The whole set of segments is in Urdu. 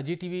GTV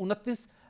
29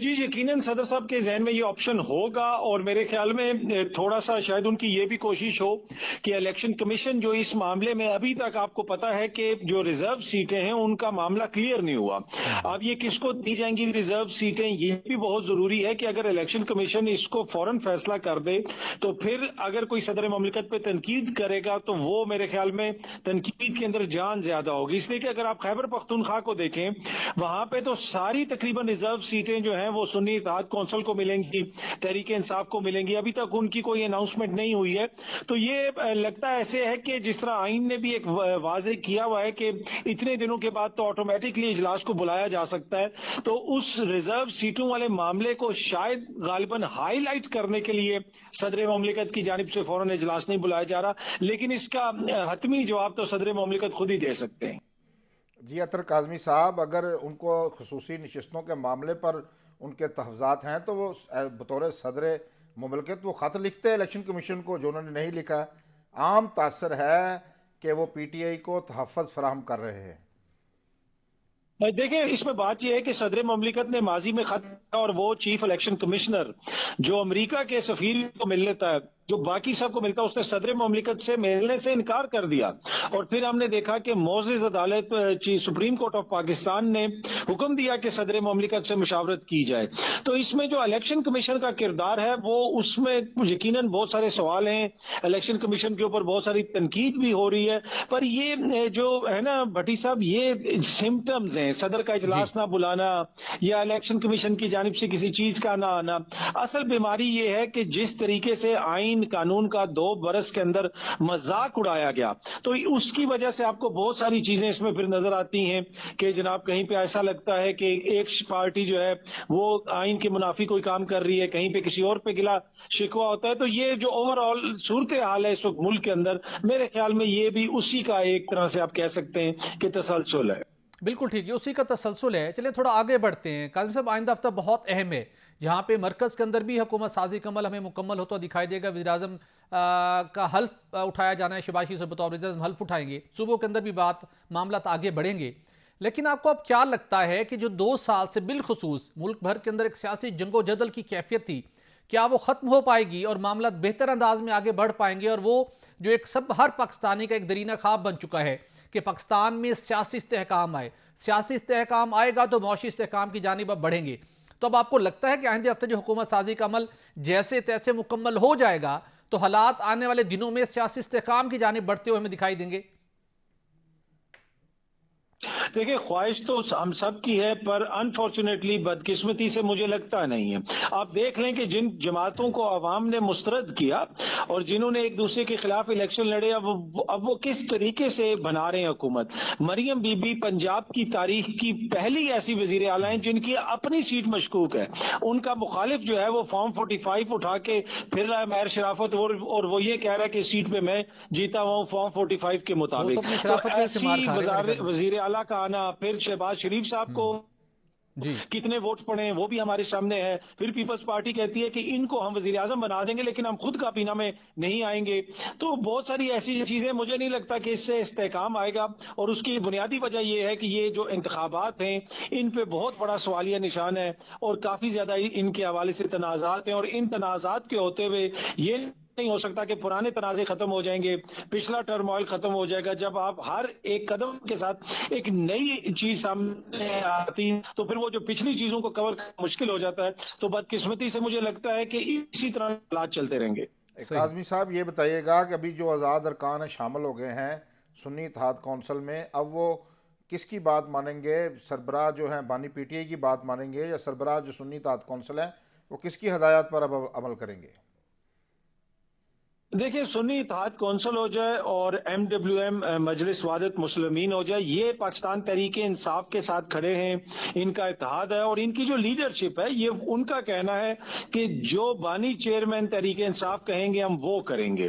جی یقیناً صدر صاحب کے ذہن میں یہ آپشن ہوگا، اور میرے خیال میں تھوڑا سا شاید ان کی یہ بھی کوشش ہو کہ الیکشن کمیشن جو اس معاملے میں ابھی تک آپ کو پتا ہے کہ جو ریزرو سیٹیں ہیں ان کا معاملہ کلیئر نہیں ہوا. اب یہ کس کو دی جائیں گی ریزرو سیٹیں، یہ بھی بہت ضروری ہے کہ اگر الیکشن کمیشن اس کو فوراً فیصلہ کر دے تو پھر اگر کوئی صدر مملکت پہ تنقید کرے گا تو وہ میرے خیال میں تنقید کے اندر جان زیادہ ہوگی. اس لیے کہ اگر آپ خیبر پختونخوا کو دیکھیں وہاں پہ تو ساری تقریباً ریزرو سیٹیں جو ہیں وہ سنی اتحاد کونسل کو ملیں گی، تحریک انصاف کو ملیں گی. ابھی تک ان کی کوئی اناؤنسمنٹ نہیں ہوئی ہے. تو یہ لگتا ایسے ہے کہ جس طرح آئین نے بھی ایک واضح کیا ہوا ہے کہ اتنے دنوں کے بعد تو آٹومیٹکلی اجلاس کو بلایا جا سکتا ہے، تو اس ریزرو سیٹوں والے معاملے کو شاید غالباً ہائی لائٹ کرنے کے لیے صدر مملکت کی جانب سے فوراً اجلاس نہیں بلایا جا رہا، لیکن اس کا حتمی جواب تو صدر مملکت خود ہی دے سکتے ہیں. جی اطہر کاظمی صاحب، اگر ان کو خصوصی نشستوں کے معاملے پر ان کے تحفظات ہیں تو وہ بطور صدر مملکت وہ خط لکھتے ہیں الیکشن کمیشن کو، جو انہوں نے نہیں لکھا. عام تاثر ہے کہ وہ پی ٹی آئی کو تحفظ فراہم کر رہے ہیں. دیکھیں اس میں بات یہ ہے کہ صدر مملکت نے ماضی میں خط کیا اور وہ چیف الیکشن کمشنر جو امریکہ کے سفیر کو مل لیتا ہے، جو باقی سب کو ملتا ہے، اس نے صدر مملکت سے ملنے سے انکار کر دیا. اور پھر ہم نے دیکھا کہ معزز عدالت سپریم کورٹ آف پاکستان نے حکم دیا کہ صدر مملکت سے مشاورت کی جائے. تو اس میں جو الیکشن کمیشن کا کردار ہے وہ اس میں یقیناً بہت سارے سوال ہیں، الیکشن کمیشن کے اوپر بہت ساری تنقید بھی ہو رہی ہے، پر یہ جو ہے نا بھٹی صاحب، یہ سمٹمز ہیں. صدر کا جی اجلاس نہ بلانا یا الیکشن کمیشن کی جانب سے کسی چیز کا نہ آنا، اصل بیماری یہ ہے کہ جس طریقے سے آئین قانون کا 2 برس کے اندر مذاق اڑایا گیا، تو اس کی وجہ سے آپ کو بہت ساری چیزیں اس میں پھر نظر آتی ہیں کہ جناب کہیں پہ ایسا لگتا ہے کہ ایک پارٹی جو ہے وہ آئین کے منافی کوئی کام کر رہی ہے، کہیں پہ کسی اور پہ گلا شکوہ ہوتا ہے. تو یہ جو اوور آل صورتحال ہے اس وقت ملک کے اندر، میرے خیال میں یہ بھی اسی کا ایک طرح سے آپ کہہ سکتے ہیں کہ تسلسل ہے. بالکل ٹھیک ہے، اسی کا تسلسل ہے. چلیں تھوڑا آگے بڑھتے ہیں. کاظم صاحب، آئندہ ہفتہ بہت اہم ہے جہاں پہ مرکز کے اندر بھی حکومت سازی کا عمل ہمیں مکمل ہوتا دکھائی دے گا. وزیراعظم کا حلف اٹھایا جانا ہے، شہباز شریف سے بطور وزیراعظم حلف اٹھائیں گے. صوبوں کے اندر بھی معاملات آگے بڑھیں گے. لیکن آپ کو اب کیا لگتا ہے کہ جو 2 سال سے بالخصوص ملک بھر کے اندر ایک سیاسی جنگ و جدل کی کیفیت تھی، کیا وہ ختم ہو پائے گی اور معاملات بہتر انداز میں آگے بڑھ پائیں گے؟ اور وہ جو ایک ہر پاکستانی کا ایک درینہ خواب بن چکا ہے کہ پاکستان میں سیاسی استحکام آئے، سیاسی استحکام آئے گا تو معاشی استحکام کی جانب اب بڑھیں گے. تو اب آپ کو لگتا ہے کہ آئندہ ہفتے جو حکومت سازی کا عمل جیسے تیسے مکمل ہو جائے گا تو حالات آنے والے دنوں میں سیاسی استحکام کی جانب بڑھتے ہوئے ہمیں دکھائی دیں گے؟ دیکھیں خواہش تو ہم سب کی ہے، پر انفارچونیٹلی بدقسمتی سے مجھے لگتا نہیں ہے. آپ دیکھ لیں کہ جن جماعتوں کو عوام نے مسترد کیا اور جنہوں نے ایک دوسرے کے خلاف الیکشن لڑے، اب وہ کس طریقے سے بنا رہے ہیں حکومت. مریم بی بی پنجاب کی تاریخ کی پہلی ایسی وزیر اعلیٰ ہیں جن کی اپنی سیٹ مشکوک ہے. ان کا مخالف جو ہے وہ فارم 45 اٹھا کے پھر رہا ہے مہر شرافت، اور وہ یہ کہہ رہا ہے کہ سیٹ پہ میں جیتا ہوں فارم 45 کے وہ تو مطابق. اپنی تو شرافت کے سے مار ایسی کھا رہے میرے خیال میں. وزیر اعلیٰ کا آنا، پھر شہباز شریف صاحب کو جی کتنے ووٹ پڑے ہیں وہ بھی ہمارے سامنے ہے. پھر پیپلز پارٹی کہتی ہے کہ ان کو ہم وزیر اعظم بنا دیں گے لیکن ہم خود کابینہ میں نہیں آئیں گے. تو بہت ساری ایسی چیزیں، مجھے نہیں لگتا کہ اس سے استحکام آئے گا. اور اس کی بنیادی وجہ یہ ہے کہ یہ جو انتخابات ہیں ان پہ بہت بڑا سوالیہ نشان ہے اور کافی زیادہ ان کے حوالے سے تنازعات ہیں. اور ان تنازعات کے ہوتے ہوئے یہ نہیں ہو سکتا کہ پرانے تنازع ختم ہو جائیں گے، پچھلا ٹرموائل ختم ہو جائے گا. جب آپ ہر ایک قدم کے ساتھ ایک نئی چیز سامنے آتی ہے تو پھر وہ جو پچھلی چیزوں کو کور کرنا مشکل ہو جاتا ہے. تو بدقسمتی سے مجھے لگتا ہے کہ اسی طرح حالات چلتے رہیں گے. صحیح. کاظمی صاحب یہ بتائیے گا کہ ابھی جو آزاد ارکان شامل ہو گئے ہیں سنی اتحاد کونسل میں، اب وہ کس کی بات مانیں گے؟ سربراہ جو ہیں بانی پی ٹی آئی کی بات مانیں گے، یا سربراہ جو سنی اتحاد کونسل ہیں وہ کس کی ہدایات پر اب عمل کریں گے؟ دیکھیں سنی اتحاد کونسل ہو جائے اور MWM مجلس وحدت مسلمین ہو جائے، یہ پاکستان تحریک انصاف کے ساتھ کھڑے ہیں، ان کا اتحاد ہے. اور ان کی جو لیڈرشپ ہے یہ ان کا کہنا ہے کہ جو بانی چیئرمین تحریک انصاف کہیں گے ہم وہ کریں گے.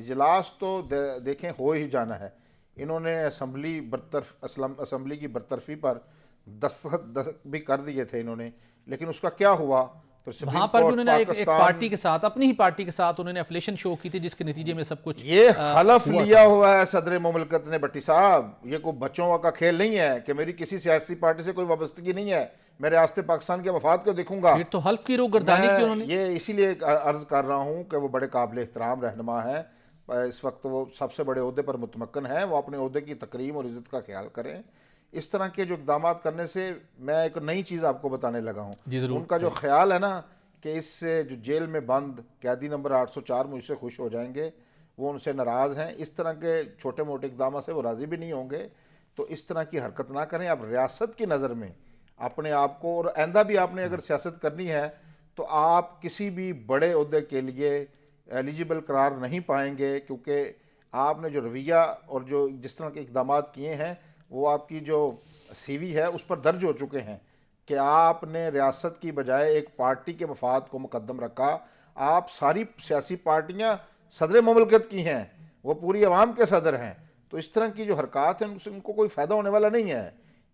اجلاس تو دیکھیں ہو ہی جانا ہے. انہوں نے اسمبلی کی برطرفی پر دستخط بھی کر دیے تھے انہوں نے, لیکن اس کا کیا ہوا؟ تو وہاں پر بھی انہوں نے ایک پارٹی کے ساتھ, اپنی ہی پارٹی کے ساتھ انہوں نے افلیشن شو کی تھی, جس کے نتیجے میں سب کچھ یہ حلف لیا ہوا ہے صدر مملکت نے بٹی صاحب. یہ کوئی بچوں کا کھیل نہیں ہے کہ میری کسی سیاسی پارٹی سے کوئی وابستگی نہیں ہے, میں ریاست پاکستان کے مفاد کو دیکھوں گا. پھر تو حلف کی روح گردانی کی انہوں نے. یہ اسی لیے عرض کر رہا ہوں کہ وہ بڑے قابل احترام رہنما ہیں. اس وقت وہ سب سے بڑے عہدے پر متمکن ہیں. وہ اپنے عہدے کی تکریم اور عزت کا خیال کریں. اس طرح کے جو اقدامات کرنے سے میں ایک نئی چیز آپ کو بتانے لگا ہوں. ان کا جو خیال ہے نا کہ اس سے جو جیل میں بند قیدی نمبر 804 مجھ سے خوش ہو جائیں گے, وہ ان سے ناراض ہیں. اس طرح کے چھوٹے موٹے اقدامات سے وہ راضی بھی نہیں ہوں گے. تو اس طرح کی حرکت نہ کریں. آپ ریاست کی نظر میں اپنے آپ کو, اور آئندہ بھی آپ نے اگر سیاست کرنی ہے تو آپ کسی بھی بڑے عہدے کے لیے ایلیجیبل قرار نہیں پائیں گے, کیونکہ آپ نے جو رویہ اور جو جس طرح کے اقدامات کیے ہیں وہ آپ کی جو سی وی ہے اس پر درج ہو چکے ہیں کہ آپ نے ریاست کی بجائے ایک پارٹی کے مفاد کو مقدم رکھا. آپ ساری سیاسی پارٹیاں صدر مملکت کی ہیں, وہ پوری عوام کے صدر ہیں. تو اس طرح کی جو حرکات ہیں ان کو کوئی فائدہ ہونے والا نہیں ہے.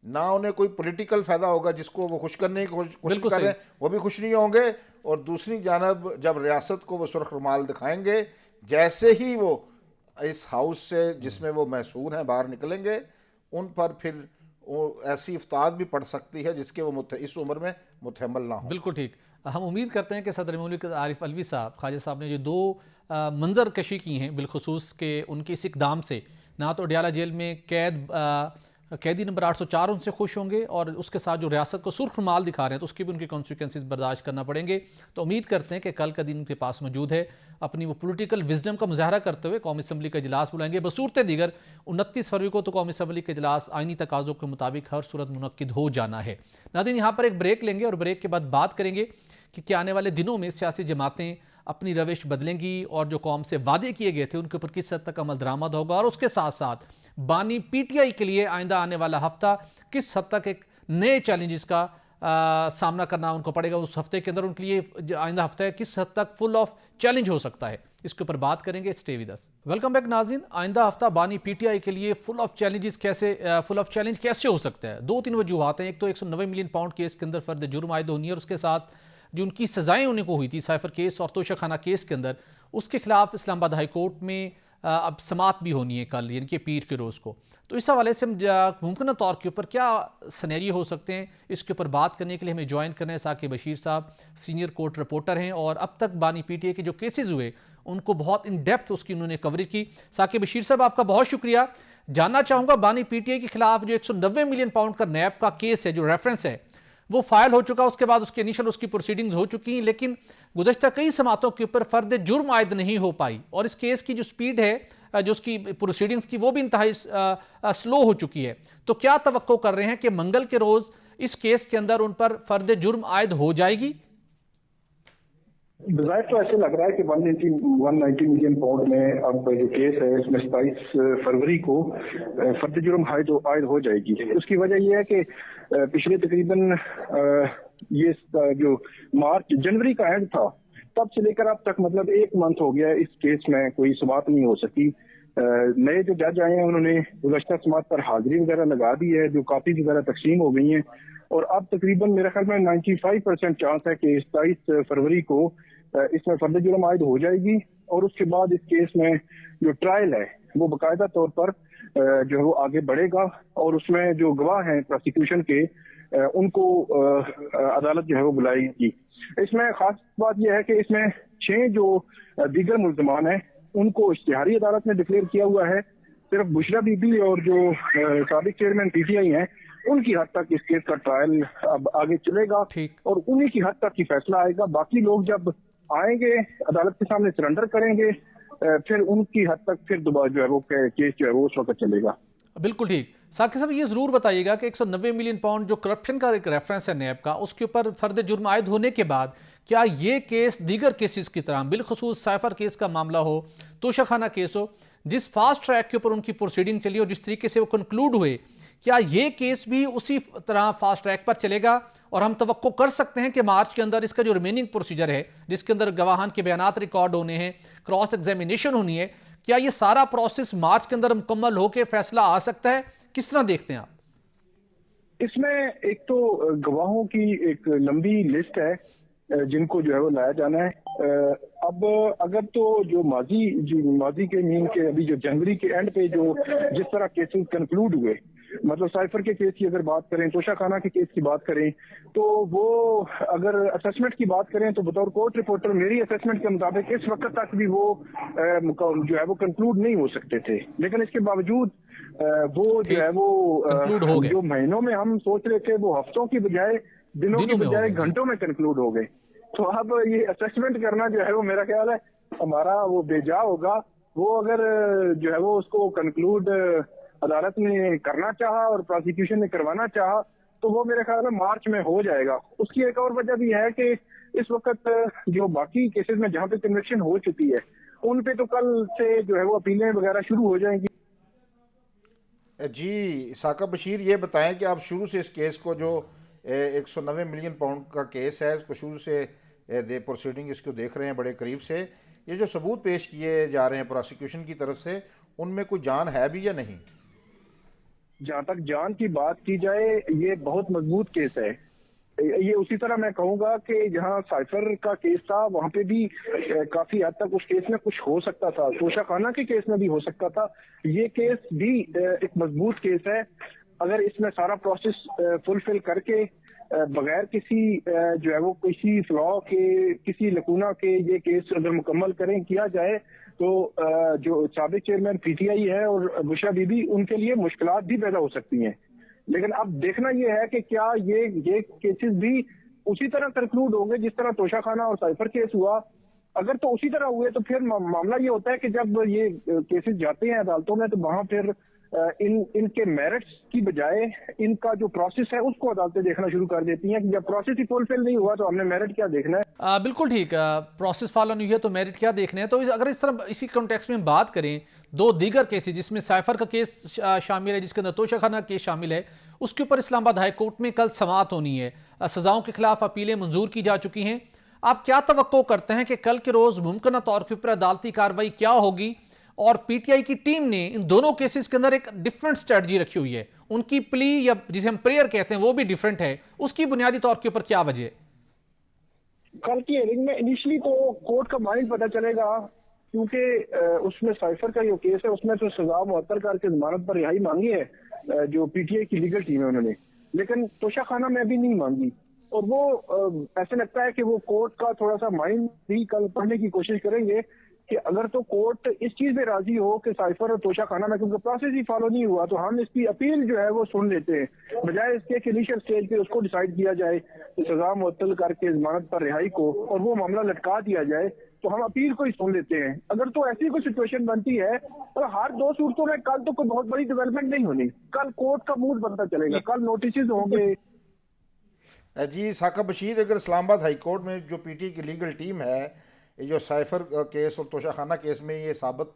نہ انہیں کوئی پولیٹیکل فائدہ ہوگا جس کو وہ خوش کرنے کی کوشش کر رہے ہیں, وہ بھی خوش نہیں ہوں گے. اور دوسری جانب جب ریاست کو وہ سرخ رومال دکھائیں گے, جیسے ہی وہ اس ہاؤس سے جس میں وہ محصور ہیں باہر نکلیں گے, ان پر پھر ایسی افتاد بھی پڑ سکتی ہے جس کے وہ اس عمر میں متحمل نہ ہوں. بالکل ٹھیک. ہم امید کرتے ہیں کہ صدر مملکت عارف علوی صاحب, خواجہ صاحب نے جو دو منظر کشی کی ہیں بالخصوص کہ ان کے اس اقدام سے نہ تو اڈیالہ جیل میں قیدی نمبر 804 ان سے خوش ہوں گے, اور اس کے ساتھ جو ریاست کو سرخ رومال دکھا رہے ہیں تو اس کی بھی ان کی کانسیکوینسز برداشت کرنا پڑیں گے. تو امید کرتے ہیں کہ کل کا دن ان کے پاس موجود ہے, اپنی وہ پولیٹیکل وزڈم کا مظاہرہ کرتے ہوئے قومی اسمبلی کا اجلاس بلائیں گے. بصورت دیگر 29 فروری کو تو قومی اسمبلی کا اجلاس آئینی تقاضوں کے مطابق ہر صورت منعقد ہو جانا ہے. ناظرین, یہاں پر ایک بریک لیں گے اور بریک کے بعد بات کریں گے کہ کیا آنے والے دنوں میں سیاسی جماعتیں اپنی روش بدلیں گی, اور جو قوم سے وعدے کیے گئے تھے ان کے اوپر کس حد تک عمل درآمد ہوگا, اور اس کے ساتھ ساتھ بانی پی ٹی آئی کے لیے آئندہ آنے والا ہفتہ کس حد تک ایک نئے چیلنجز کا سامنا کرنا ان کو پڑے گا. اس ہفتے کے اندر ان کے لیے آئندہ ہفتہ ہے کس حد تک فل آف چیلنج ہو سکتا ہے, اس کے اوپر بات کریں گے. Stay with us. Welcome back ناظرین. آئندہ ہفتہ بانی پی ٹی آئی کے لیے فل آف چیلنج کیسے ہو سکتا ہے؟ دو تین وجوہات ہیں. ایک تو 190 ملین پاؤنڈ کیس کے اندر فرد جرم عائد ہونی ہے, اور اس کے ساتھ جو ان کی سزائیں انہیں کو ہوئی تھی سائفر کیس اور توشہ خانہ کیس کے اندر, اس کے خلاف اسلام آباد ہائی کورٹ میں اب سماعت بھی ہونی ہے کل, یعنی کہ پیر کے روز کو. تو اس حوالے سے ہم ممکنہ طور کے اوپر کیا سینیریو ہو سکتے ہیں, اس کے اوپر بات کرنے کے لیے ہمیں جوائن کرنا ہے ثاقب بشیر صاحب, سینئر کورٹ رپورٹر ہیں, اور اب تک بانی پی ٹی اے کے جو کیسز ہوئے ان کو بہت ان ڈیپتھ اس کی انہوں نے کوریج کی. ثاقب بشیر صاحب, آپ کا بہت شکریہ. جاننا چاہوں گا بانی پی ٹی اے کے خلاف جو 190 ملین پاؤنڈ کا نیب کا کیس ہے, جو ریفرنس ہے وہ فائل ہو چکا, اس کے بعد اس کے انیشل اس کی پروسیڈنگز ہو چکی ہیں, لیکن گزشتہ کئی سماعتوں کے اوپر فرد جرم عائد نہیں ہو پائی, اور اس کیس کی جو سپیڈ ہے جو اس کی پروسیڈنگز کی وہ بھی انتہائی سلو ہو چکی ہے. تو کیا توقع کر رہے ہیں کہ منگل کے روز اس کیس کے اندر ان پر فرد جرم عائد ہو جائے گی؟ بظاہر تو ایسے لگ رہا ہے کہ 190 ملین پاؤنڈ میں اب جو کیس ہے اس میں 27 فروری کو فرد جرم عائد ہو جائے گی. اس کی وجہ یہ ہے کہ پچھلے تقریباً یہ جو جنوری کا اینڈ تھا تب سے لے کر اب تک مطلب 1 منتھ ہو گیا اس کیس میں کوئی سماعت نہیں ہو سکی. نئے جو جج آئے ہیں انہوں نے گزشتہ سماعت پر حاضری وغیرہ لگا دی ہے, جو کاپی وغیرہ تقسیم ہو گئی ہیں, اور اب تقریباً میرے خیال میں 95% چانس ہے کہ 27 فروری کو اس میں فرد جرم عائد ہو جائے گی. اور اس کے بعد اس کیس میں جو ٹرائل ہے وہ باقاعدہ طور پر جو ہے وہ آگے بڑھے گا, اور اس میں جو گواہ ہیں پروسیکیوشن کے ان کو عدالت جو ہے وہ بلائے گی. اس میں خاص بات یہ ہے کہ اس میں 6 جو دیگر ملزمان ہیں ان کو اشتہاری عدالت نے ڈکلیئر کیا ہوا ہے. صرف بشرا بی بی اور جو سابق چیئرمین پی ٹی آئی ہیں ان کی حد تک اس کیس کا ٹرائل اب آگے چلے گا, اور انہی کی حد تک ہی فیصلہ آئے گا. باقی لوگ جب آئیں گے عدالت کے سامنے سرنڈر کریں گے, پھر ان کی حد تک پھر دوبارہ جو ہے وہ کیس جو ہے وہ اس وقت چلے گا. بالکل ٹھیک. ثاقب صاحب, یہ ضرور بتائیے گا کہ 190 ملین پاؤنڈ جو کرپشن کا ایک ریفرنس ہے نیب کا, اس کے اوپر فرد جرم عائد ہونے کے بعد کیا یہ کیس دیگر کیسز کی طرح, بالخصوص سائفر کیس کا معاملہ ہو, توشہ خانہ کیس ہو, جس فاسٹ ٹریک کے اوپر ان کی پروسیڈنگ چلی اور جس طریقے سے وہ کنکلوڈ ہوئے, کیا یہ کیس بھی اسی طرح فاسٹ ٹریک پر چلے گا, اور ہم توقع کر سکتے ہیں کہ مارچ کے اندر اس کا جو ریمیننگ پروسیجر ہے جس کے اندر گواہان کے بیانات ریکارڈ ہونے ہیں, کراس ایگزامینیشن ہونی ہے, کیا یہ سارا پروسیس مارچ کے اندر مکمل ہو کے فیصلہ آ سکتا ہے؟ کس طرح دیکھتے ہیں آپ؟ اس میں ایک تو گواہوں کی ایک لمبی لسٹ ہے جن کو جو ہے وہ لایا جانا ہے. اب اگر تو جو ماضی کے مین کے ابھی جو جنوری کے اینڈ پہ جو جس طرح کیسز کنکلوڈ ہوئے، مطلب سائفر کے کیس کی اگر بات کریں، توشہ خانہ کے کیس کی بات کریں، تو وہ اگر اسسمنٹ کی بات کریں تو بطور کورٹ رپورٹر میری اسسمنٹ کے مطابق اس وقت تک بھی وہ جو ہے وہ کنکلوڈ نہیں ہو سکتے تھے. لیکن اس کے باوجود وہ جو ہے وہ جو مہینوں میں ہم سوچ رہے تھے وہ ہفتوں کی بجائے دنوں کی بجائے گھنٹوں میں کنکلوڈ ہو گئے. تو اب یہ اسسمنٹ کرنا جو ہے وہ میرا خیال ہے ہمارا وہ بے جا ہوگا. وہ اگر جو ہے وہ اس کو کنکلوڈ عدالت نے کرنا چاہا اور پروسیکیوشن نے کروانا چاہا تو وہ میرے خیال میں مارچ میں ہو جائے گا. اس کی ایک اور وجہ بھی ہے کہ اس وقت جو باقی کیسز میں جہاں پہ کنوکشن ہو چکی ہے ان پہ تو کل سے جو ہے وہ اپیلیں وغیرہ شروع ہو جائیں گی. جی ثاقب بشیر، یہ بتائیں کہ آپ شروع سے اس کیس کو جو 190 ملین پاؤنڈ کا کیس ہے اس کو شروع سے پروسیڈنگ اس کو دیکھ رہے ہیں بڑے قریب سے. یہ جو ثبوت پیش کیے جا رہے ہیں پروسیکیوشن کی طرف سے ان میں کوئی جان ہے بھی یا نہیں؟ جہاں تک جان کی بات کی جائے یہ بہت مضبوط کیس ہے. یہ اسی طرح میں کہوں گا کہ جہاں سائفر کا کیس تھا وہاں پہ بھی کافی حد تک اس کیس میں کچھ ہو سکتا تھا، توشہ خانہ کے کیس میں بھی ہو سکتا تھا. یہ کیس بھی ایک مضبوط کیس ہے. اگر اس میں سارا پروسیس فلفل کر کے بغیر کسی جو ہے وہ کسی فلا کے کسی لکونہ کے یہ کیس اگر مکمل کیا جائے تو جو سابق چیئرمین پی ٹی آئی ہے اور بشرا بی بی ان کے لیے مشکلات بھی پیدا ہو سکتی ہیں. لیکن اب دیکھنا یہ ہے کہ کیا یہ کیسز بھی اسی طرح کنکلوڈ ہوں گے جس طرح توشہ خانہ اور سائفر کیس ہوا. اگر تو اسی طرح ہوئے تو پھر معاملہ یہ ہوتا ہے کہ جب یہ کیسز جاتے ہیں عدالتوں میں تو وہاں پھر ان کے میرٹس کی بجائے ان کا جو پروسیس ہے اس کو عدالتیں دیکھنا شروع کر دیتی ہیں کہ جب پروسیس ہی فلفل نہیں ہوا تو ہم نے میرٹ کیا دیکھنا ہے. بالکل ٹھیک، پروسیس فالو نہیں ہے تو میرٹ کیا دیکھنا ہے. تو اگر اس طرح اسی کانٹیکسٹ میں بات کریں دو دیگر کیسز جس میں سائفر کا کیس شامل ہے، جس کے اندر توشہ خانہ کیس شامل ہے، اس کے اوپر اسلام آباد ہائی کورٹ میں کل سماعت ہونی ہے. سزاؤں کے خلاف اپیلیں منظور کی جا چکی ہیں. آپ کیا توقع کرتے ہیں کہ کل کے روز ممکنہ طور کے اوپر عدالتی کارروائی کیا ہوگی؟ اور پی ٹی آئی کی ٹیم نے ان دونوں کیسز کے اندر ایک ڈیفرنٹ سٹریٹجی رکھی ہوئی ہے، ان کی پلی یا جسے ہم پریئر کہتے ہیں وہ بھی ڈیفرنٹ ہے، اس کی بنیادی طور کے اوپر کیا وجہ ہے؟ کل کی ہیئرنگ میں انیشلی تو کورٹ کا مائنڈ پتہ چلے گا کیونکہ اس میں سائفر کا جو کیس ہے اس میں تو سزا معطل کر کے ضمانت پر رہائی مانگی ہے جو پی ٹی آئی کی لیگل ٹیم ہے انہوں نے، لیکن توشہ خانہ میں بھی نہیں مانگی. اور وہ ایسے لگتا ہے کہ وہ کورٹ کا تھوڑا سا مائنڈ بھی کل پڑھنے کی کوشش کریں گے کہ اگر تو کورٹ اس چیز میں راضی ہو کہ سائفر اور توشہ خانہ میں کیونکہ پروسیس ہی فالو نہیں ہوا تو ہم اس کی اپیل جو ہے وہ سن لیتے ہیں بجائے اس کے انیشل سٹیج پہ اس کو ڈیسائیڈ کیا جائے سزا معطل کر کے ضمانت پر رہائی کو اور وہ معاملہ لٹکا دیا جائے تو ہم اپیل کو ہی سن لیتے ہیں. اگر تو ایسی کوئی سچویشن بنتی ہے تو ہر دو صورتوں میں کل تو کوئی بہت بڑی ڈیولپمنٹ نہیں ہونی، کل کورٹ کا موڈ بنتا چلے گا، کل نوٹسز ہوں گے. جی ثاقب بشیر، اگر اسلام آباد ہائی کورٹ میں جو پی ٹی آئی کی لیگل ٹیم ہے یہ جو سائفر کیس اور توشہ خانہ کیس میں یہ ثابت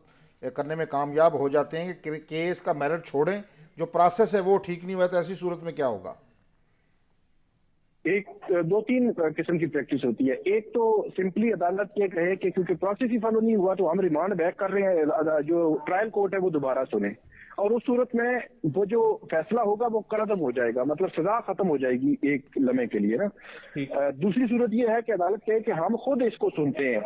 کرنے میں کامیاب ہو جاتے ہیں کہ کیس کا میرٹ چھوڑیں، جو پروسیس ہے وہ ٹھیک نہیں ہوا تو ایسی صورت میں کیا ہوگا؟ ایک دو تین قسم کی پریکٹس ہوتی ہے. ایک تو سمپلی عدالت یہ کہے کہ کیونکہ پروسیس ہی فالو نہیں ہوا تو ہم ریمانڈ بیک کر رہے ہیں، جو ٹرائل کورٹ ہے وہ دوبارہ سنیں، اور اس صورت میں وہ جو فیصلہ ہوگا وہ ختم ہو جائے گا، مطلب سزا ختم ہو جائے گی ایک لمحے کے لیے نا. دوسری صورت یہ ہے کہ عدالت کہے کہ ہم خود اس کو سنتے ہیں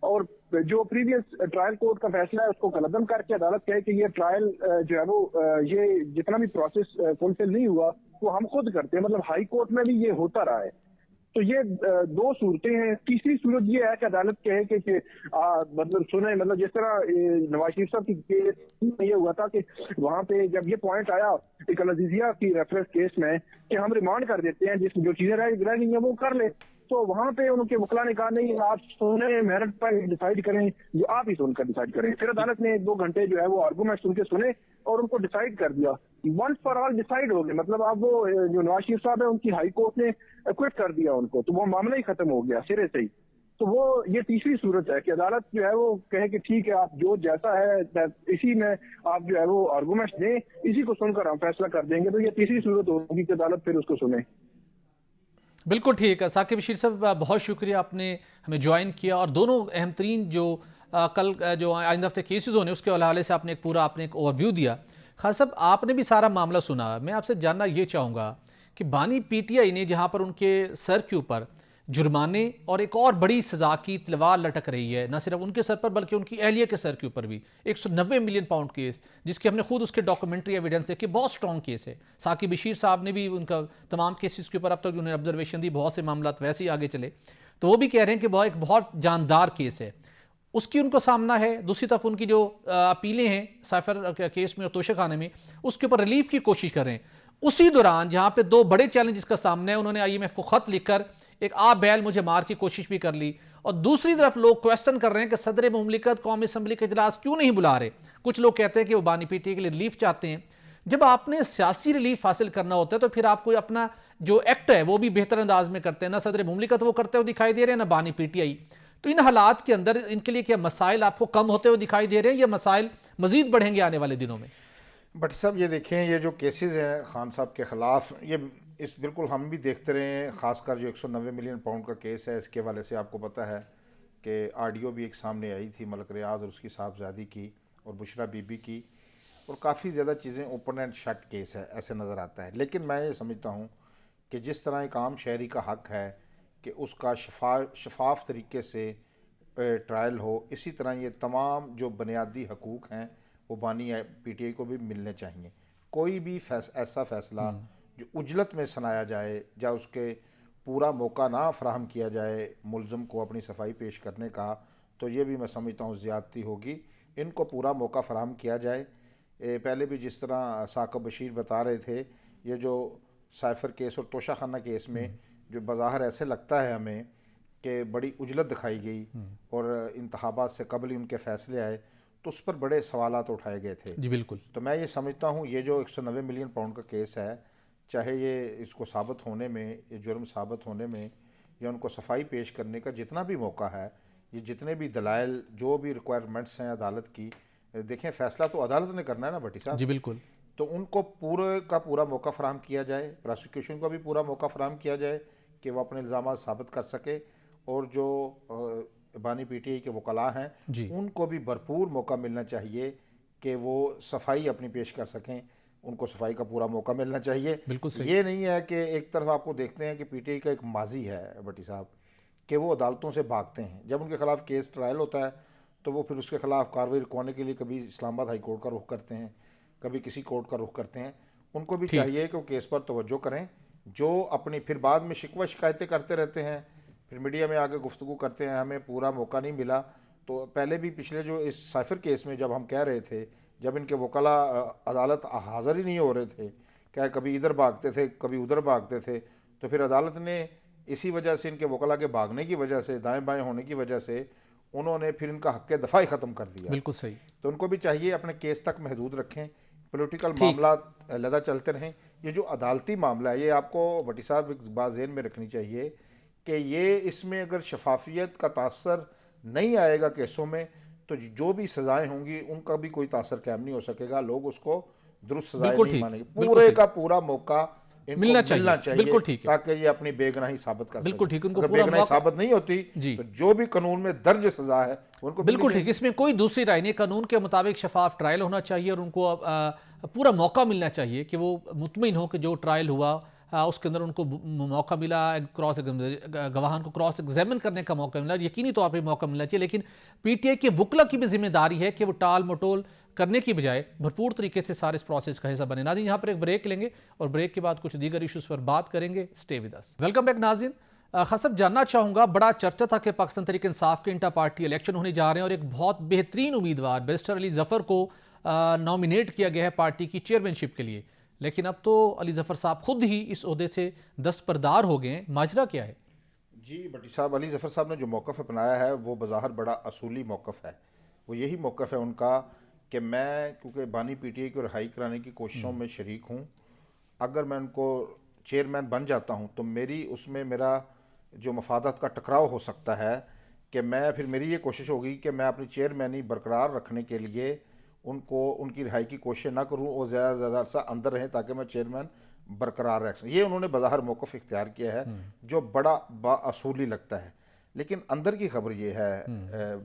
اور جو پریویس ٹرائل کورٹ کا فیصلہ ہے اس کو قلعدم کر کے عدالت کہے کہ یہ ٹرائل جو ہے وہ یہ جتنا بھی پروسیس فلفل نہیں ہوا وہ ہم خود کرتے ہیں، مطلب ہائی کورٹ میں بھی یہ ہوتا رہا ہے. تو یہ دو صورتیں ہیں. تیسری صورت یہ ہے کہ عدالت کہے کہ مطلب سنیں، مطلب جس طرح نواز شریف صاحب کی کیس میں یہ ہوا تھا کہ وہاں پہ جب یہ پوائنٹ آیا ایک العزیزیہ کی ریفرنس کیس میں کہ ہم ریمانڈ کر دیتے ہیں جس جو چیزیں رہ گئی ہیں وہ کر لیں، تو وہاں پہ ان کے وکلا نے کہا نہیں آپ سنیں میرٹ پر ڈیسائیڈ کریں، جو آپ ہی سن کر ڈیسائیڈ کریں. پھر عدالت نے 1-2 گھنٹے جو ہے وہ آرگومنٹ سن کے سنے اور ان کو ڈیسائیڈ کر دیا. ونس فار آل ڈیسائیڈ ہو گئے، مطلب اب وہ جو نواز شریف صاحب ہے ان کی ہائی کورٹ نے ایکوٹ کر دیا ان کو، تو وہ معاملہ ہی ختم ہو گیا سرے سے ہی. تو وہ یہ تیسری صورت ہے کہ عدالت جو ہے وہ کہے کہ ٹھیک ہے آپ جو جیسا ہے اسی میں آپ جو ہے وہ آرگومنٹس دیں، اسی کو سن کر ہم فیصلہ کر دیں گے. تو یہ تیسری صورت ہوگی کہ عدالت پھر اس کو سنے. بالکل ٹھیک ہے. ثاقب بشیر صاحب بہت شکریہ، آپ نے ہمیں جوائن کیا اور دونوں اہم ترین جو کل جو آئندہ ہفتے کیسز ہونے اس کے حوالے سے آپ نے ایک اوور ویو دیا. خان صاحب آپ نے بھی سارا معاملہ سنا, میں آپ سے جاننا یہ چاہوں گا کہ بانی پی ٹی آئی نے جہاں پر ان کے سر کے اوپر جرمانے اور ایک اور بڑی سزا کی تلوار لٹک رہی ہے, نہ صرف ان کے سر پر بلکہ ان کی اہلیہ کے سر کے اوپر بھی 190 ملین پاؤنڈ کیس, جس کی ہم نے خود اس کے ڈاکومنٹری ایویڈنس دیکھی, بہت سٹرونگ کیس ہے. ثاقب بشیر صاحب نے بھی ان کا تمام کیسز کے اوپر اب تک انہوں نے آبزرویشن دی, بہت سے معاملات ویسے ہی آگے چلے, تو وہ بھی کہہ رہے ہیں کہ وہ ایک بہت جاندار کیس ہے. اس کی ان کو سامنا ہے. دوسری طرف ان کی جو اپیلیں ہیں سائفر کیس میں اور توشہ خانے میں, اس کے اوپر ریلیف کی کوشش کر رہے ہیں. اسی دوران جہاں پہ دو بڑے چیلنجز کا سامنا ہے, انہوں نے IMF کو خط لکھ کر ایک آپ بیل مجھے مار کی کوشش بھی کر لی, اور دوسری طرف لوگ کویسچن کر رہے ہیں کہ صدر مملکت قومی اسمبلی کا اجلاس کیوں نہیں بلا رہے. کچھ لوگ کہتے ہیں کہ وہ بانی پی ٹی کے لیے ریلیف چاہتے ہیں. جب آپ نے سیاسی ریلیف حاصل کرنا ہوتا ہے تو پھر آپ کو اپنا جو ایکٹ ہے وہ بھی بہتر انداز میں کرتے ہیں. نہ صدر مملکت وہ کرتے ہوئے دکھائی دے رہے ہیں, نہ بانی پی ٹی آئی. تو ان حالات کے اندر ان کے لیے کیا مسائل آپ کو کم ہوتے ہوئے دکھائی دے رہے ہیں, یا مسائل مزید بڑھیں گے آنے والے دنوں میں؟ بٹ صاحب یہ دیکھیں, یہ جو کیسز ہیں خان صاحب کے خلاف, یہ بالکل ہم بھی دیکھتے رہے ہیں. خاص کر جو 190 ملین پاؤنڈ کا کیس ہے, اس کے حوالے سے آپ کو پتہ ہے کہ آڈیو بھی ایک سامنے آئی تھی ملک ریاض اور اس کی صاحبزادی کی اور بشرا بی بی کی, اور کافی زیادہ چیزیں اوپن اینڈ شٹ کیس ہے ایسے نظر آتا ہے. لیکن میں یہ سمجھتا ہوں کہ جس طرح ایک عام شہری کا حق ہے کہ اس کا شفاف طریقے سے ٹرائل ہو, اسی طرح یہ تمام جو بنیادی حقوق ہیں وہ بانی پی ٹی آئی کو بھی ملنے چاہیے. کوئی بھی ایسا فیصلہ جو اجلت میں سنایا جائے یا اس کے پورا موقع نہ فراہم کیا جائے ملزم کو اپنی صفائی پیش کرنے کا, تو یہ بھی میں سمجھتا ہوں زیادتی ہوگی. ان کو پورا موقع فراہم کیا جائے. پہلے بھی جس طرح ثاقب بشیر بتا رہے تھے, یہ جو سائفر کیس اور توشہ خانہ کیس میں جو بظاہر ایسے لگتا ہے ہمیں کہ بڑی اجلت دکھائی گئی اور انتخابات سے قبل ہی ان کے فیصلے آئے, تو اس پر بڑے سوالات اٹھائے گئے تھے. جی بالکل. تو میں یہ سمجھتا ہوں یہ جو 190 ملین پاؤنڈ کا کیس ہے, چاہے یہ اس کو ثابت ہونے میں, یہ جرم ثابت ہونے میں, یا ان کو صفائی پیش کرنے کا جتنا بھی موقع ہے, یہ جتنے بھی دلائل جو بھی ریکوائرمنٹس ہیں عدالت کی, دیکھیں فیصلہ تو عدالت نے کرنا ہے نا بھٹی صاحب. جی بالکل. تو ان کو پورے کا پورا موقع فراہم کیا جائے, پراسیکیوشن کو بھی پورا موقع فراہم کیا جائے کہ وہ اپنے الزامات ثابت کر سکے, اور جو بانی پی ٹی آئی کے وکلاء ہیں ان کو بھی بھرپور موقع ملنا چاہیے کہ وہ صفائی اپنی پیش کر سکیں. ان کو صفائی کا پورا موقع ملنا چاہیے. یہ نہیں ہے کہ ایک طرف آپ کو دیکھتے ہیں کہ پی ٹی آئی کا ایک ماضی ہے بھٹی صاحب کہ وہ عدالتوں سے بھاگتے ہیں. جب ان کے خلاف کیس ٹرائل ہوتا ہے تو وہ پھر اس کے خلاف کارروائی رکوانے کے لیے کبھی اسلام آباد ہائی کورٹ کا رخ کرتے ہیں, کبھی کسی کورٹ کا رخ کرتے ہیں. ان کو بھی چاہیے کہ وہ کیس پر توجہ کریں. جو اپنی پھر بعد میں شکوہ شکایتیں کرتے رہتے ہیں, پھر میڈیا میں آگے گفتگو کرتے ہیں ہمیں پورا موقع نہیں ملا. تو پہلے بھی پچھلے جو اس سائفر کیس میں جب ہم کہہ رہے تھے, جب ان کے وکلاء عدالت حاضر ہی نہیں ہو رہے تھے, کیا کبھی ادھر بھاگتے تھے کبھی ادھر بھاگتے تھے, تو پھر عدالت نے اسی وجہ سے, ان کے وکلاء کے بھاگنے کی وجہ سے, دائیں بائیں ہونے کی وجہ سے, انہوں نے پھر ان کا حق دفاعی ختم کر دیا. بالکل صحیح. تو ان کو بھی چاہیے اپنے کیس تک محدود رکھیں, پولیٹیکل معاملات علیحدہ چلتے رہیں. یہ جو عدالتی معاملہ ہے, یہ آپ کو بھٹی صاحب ایک بات ذہن میں رکھنی چاہیے کہ یہ اس میں اگر شفافیت کا تاثر نہیں آئے گا کیسوں میں, تو جو بھی سزائیں ہوں گی ان کا بھی کوئی تاثر قائم نہیں ہو سکے گا. لوگ اس کو درست سزائیں نہیں مانیں گے. پورے کا پورا موقع ملنا چاہیے تاکہ یہ اپنی بے گناہی ثابت کر سکیں. اگر بے گناہی ثابت نہیں ہوتی تو جو بھی قانون میں درج سزا ہے ان کو بالکل ٹھیک. اس میں کوئی دوسری رائے نہیں. قانون کے مطابق شفاف ٹرائل ہونا چاہیے اور ان کو پورا موقع ملنا چاہیے کہ وہ مطمئن ہو کہ جو ٹرائل ہوا اس کے اندر ان کو موقع ملا, گواہان کو کراس ایگزامن کرنے کا موقع ملا, یقینی طور پہ موقع ملنا چاہیے. لیکن پی ٹی آئی کے وکلا کی بھی ذمہ داری ہے کہ وہ ٹال مٹول کرنے کی بجائے بھرپور طریقے سے سارے اس پروسیس کا حصہ بنے. ناظرین, یہاں پر ایک بریک لیں گے اور بریک کے بعد کچھ دیگر ایشوز پر بات کریں گے. Stay with us. Welcome back ناظرین. خاصب جاننا چاہوں گا, بڑا چرچا تھا کہ پاکستان تحریک انصاف کے انٹر پارٹی الیکشن ہونے جا رہے ہیں اور ایک بہت بہترین امیدوار بیرسٹر علی ظفر کو نامینیٹ کیا گیا ہے پارٹی کی چیئرمین شپ کے لیے. لیکن اب تو علی ظفر صاحب خود ہی اس عہدے سے دستبردار ہو گئے ہیں. ماجرا کیا ہے؟ جی بھٹی صاحب, علی ظفر صاحب نے جو موقف اپنایا ہے وہ بظاہر بڑا اصولی موقف ہے. وہ یہی موقف ہے ان کا کہ میں کیونکہ بانی پی ٹی آئی کو رہائی کرانے کی کوششوں میں شریک ہوں, اگر میں ان کو چیئرمین بن جاتا ہوں تو میری اس میں میرا جو مفادات کا ٹکراؤ ہو سکتا ہے کہ میں پھر میری یہ کوشش ہوگی کہ میں اپنی چیئرمینی برقرار رکھنے کے لیے ان کو ان کی رہائی کی کوشش نہ کروں اور زیادہ سے زیادہ عرصہ اندر رہیں تاکہ میں چیئرمین برقرار رکھ سکوں. یہ انہوں نے بظاہر موقف اختیار کیا ہے جو بڑا باصولی لگتا ہے. لیکن اندر کی خبر یہ ہے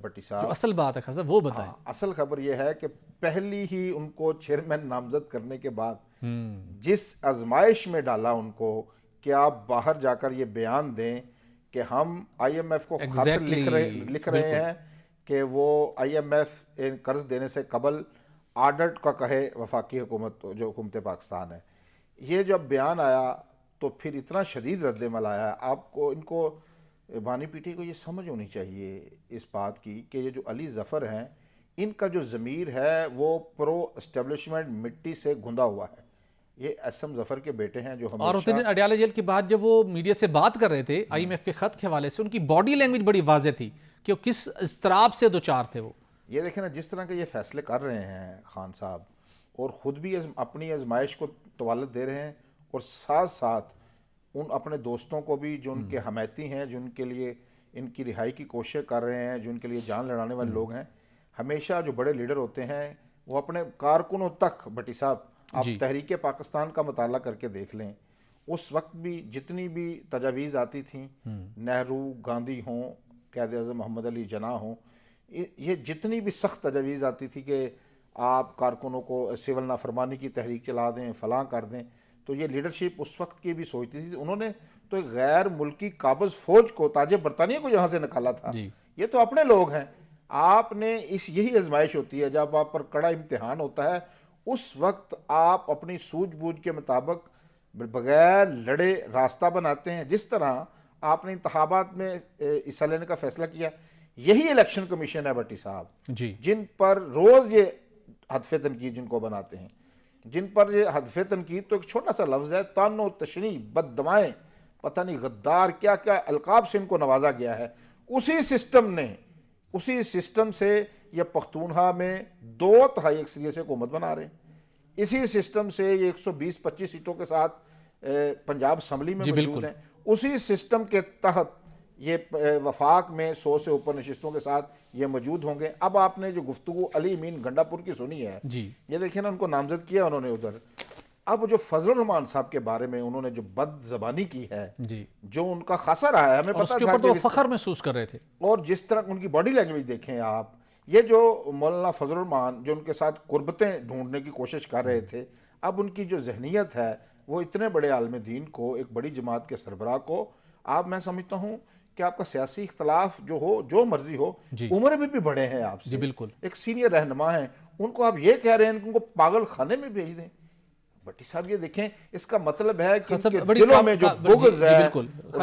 بٹی جو صاحب، اصل بات ہے خاصا وہ بتائیں۔ اصل خبر یہ ہے کہ پہلی ہی ان کو چیئرمین نامزد کرنے کے بعد جس آزمائش میں ڈالا ان کو کہ آپ باہر جا کر یہ بیان دیں کہ ہم آئی ایم ایف کو خط لکھ رہے ہیں کہ وہ آئی ایم ایف قرض دینے سے قبل آڈٹ کا کہے وفاقی حکومت جو حکومت پاکستان ہے، یہ جب بیان آیا تو پھر اتنا شدید رد عمل آیا۔ آپ کو ان کو بانی پی ٹی کو یہ سمجھ ہونی چاہیے اس بات کی کہ یہ جو علی ظفر ہیں ان کا جو ضمیر ہے وہ پرو اسٹیبلشمنٹ مٹی سے گھندا ہوا ہے۔ یہ ایس ایم ظفر کے بیٹے ہیں جو اور اس ہمیشہ دن اڈیالہ جیل کے بعد جب وہ میڈیا سے بات کر رہے تھے آئی ایم ایف کے خط کے حوالے سے، ان کی باڈی لینگویج بڑی واضح تھی کہ وہ کس اضطراب سے دوچار تھے۔ وہ یہ دیکھیں نا جس طرح کے یہ فیصلے کر رہے ہیں خان صاحب، اور خود بھی اپنی آزمائش کو طوالت دے رہے ہیں، اور ساتھ ساتھ ان اپنے دوستوں کو بھی جو ان کے حمایتی ہیں، جو ان کے لیے ان کی رہائی کی کوشش کر رہے ہیں، جو ان کے لیے جان لڑانے والے لوگ ہیں۔ ہمیشہ جو بڑے لیڈر ہوتے ہیں وہ اپنے کارکنوں تک، بٹی صاحب آپ تحریک پاکستان کا مطالعہ کر کے دیکھ لیں، اس وقت بھی جتنی بھی تجاویز آتی تھیں، نہرو، گاندھی ہوں، قائد اعظم محمد علی جناح ہوں، یہ جتنی بھی سخت تجاویز آتی تھی کہ آپ کارکنوں کو سول نافرمانی کی تحریک چلا دیں، فلاں کر دیں، تو یہ لیڈرشپ اس وقت کی بھی سوچتی تھی۔ انہوں نے تو ایک غیر ملکی قابض فوج کو، تاج برطانیہ کو یہاں سے نکالا تھا۔ یہ تو اپنے لوگ ہیں۔ آپ نے یہی آزمائش ہوتی ہے جب آپ پر کڑا امتحان ہوتا ہے، اس وقت آپ اپنی سوجھ بوجھ کے مطابق بغیر لڑے راستہ بناتے ہیں۔ جس طرح آپ نے انتخابات میں حصہ لینے کا فیصلہ کیا، یہی الیکشن کمیشن ہے بٹی صاحب، جن پر روز یہ ہدف تنقید جن کو بناتے ہیں، جن پر یہ ہدف تنقید تو ایک چھوٹا سا لفظ ہے، طعن و تشنیع، بد دعائیں، پتہ نہیں غدار کیا کیا القاب سے ان کو نوازا گیا ہے۔ اسی سسٹم سے یہ پختونخوا میں 2/3 اکثریت سے حکومت بنا رہے ہیں۔ اسی سسٹم سے یہ 120-25 سیٹوں کے ساتھ پنجاب اسمبلی میں موجود ہیں۔ اسی سسٹم کے تحت یہ وفاق میں 100 سے اوپر نشستوں کے ساتھ یہ موجود ہوں گے۔ اب آپ نے جو گفتگو علی امین گنڈا پور کی سنی ہے، یہ دیکھیں نا، ان کو نامزد کیا انہوں نے ادھر۔ اب جو فضل الرحمان صاحب کے بارے میں انہوں نے جو بد زبانی کی ہے، جو ان کا خاصا رہا ہے، ہمیں پتہ تھا کہ وہ فخر محسوس کر رہے تھے، اور جس طرح ان کی باڈی لینگویج دیکھیں آپ، یہ جو مولانا فضل الرحمان جو ان کے ساتھ قربتیں ڈھونڈنے کی کوشش کر رہے تھے، اب ان کی جو ذہنیت ہے وہ اتنے بڑے عالم دین کو، ایک بڑی جماعت کے سربراہ کو، آپ میں سمجھتا ہوں کہ آپ کا سیاسی اختلاف جو ہو، جو مرضی ہو، عمر میں بھی بڑے ہیں آپ سے، بالکل ایک سینئر رہنما ہیں، ان کو آپ یہ کہہ رہے ہیں کہ ان کو پاگل خانے میں بھیج دیں۔ بٹی صاحب یہ دیکھیں، اس کا مطلب ہے کہ ان کے دلوں میں جو بغض ہے،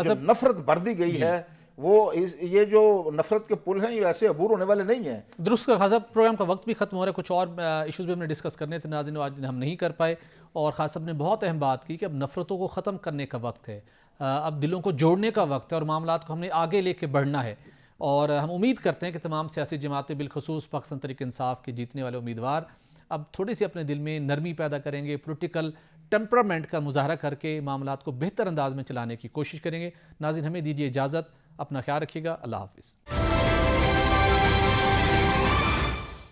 جو نفرت بھر دی گئی ہے، وہ یہ جو نفرت کے پل ہیں یہ ایسے عبور ہونے والے نہیں ہیں۔ درست کا خاصا پروگرام کا وقت بھی ختم ہو رہا ہے، کچھ اور ایشوز بھی ہم نے ڈسکس کرنے تھے ناظرین، آج ہم نہیں کر پائے، اور خاص صاحب نے بہت اہم بات کی کہ اب نفرتوں کو ختم کرنے کا وقت ہے، اب دلوں کو جوڑنے کا وقت ہے، اور معاملات کو ہم نے آگے لے کے بڑھنا ہے، اور ہم امید کرتے ہیں کہ تمام سیاسی جماعتیں، بالخصوص پاکستان تحریک انصاف کے جیتنے والے امیدوار، اب تھوڑی سی اپنے دل میں نرمی پیدا کریں گے، پولیٹیکل ٹیمپرامنٹ کا مظاہرہ کر کے معاملات کو بہتر انداز میں چلانے کی کوشش کریں گے۔ ناظرین ہمیں دیجیے اجازت، اپنا خیال رکھیے گا، اللہ حافظ۔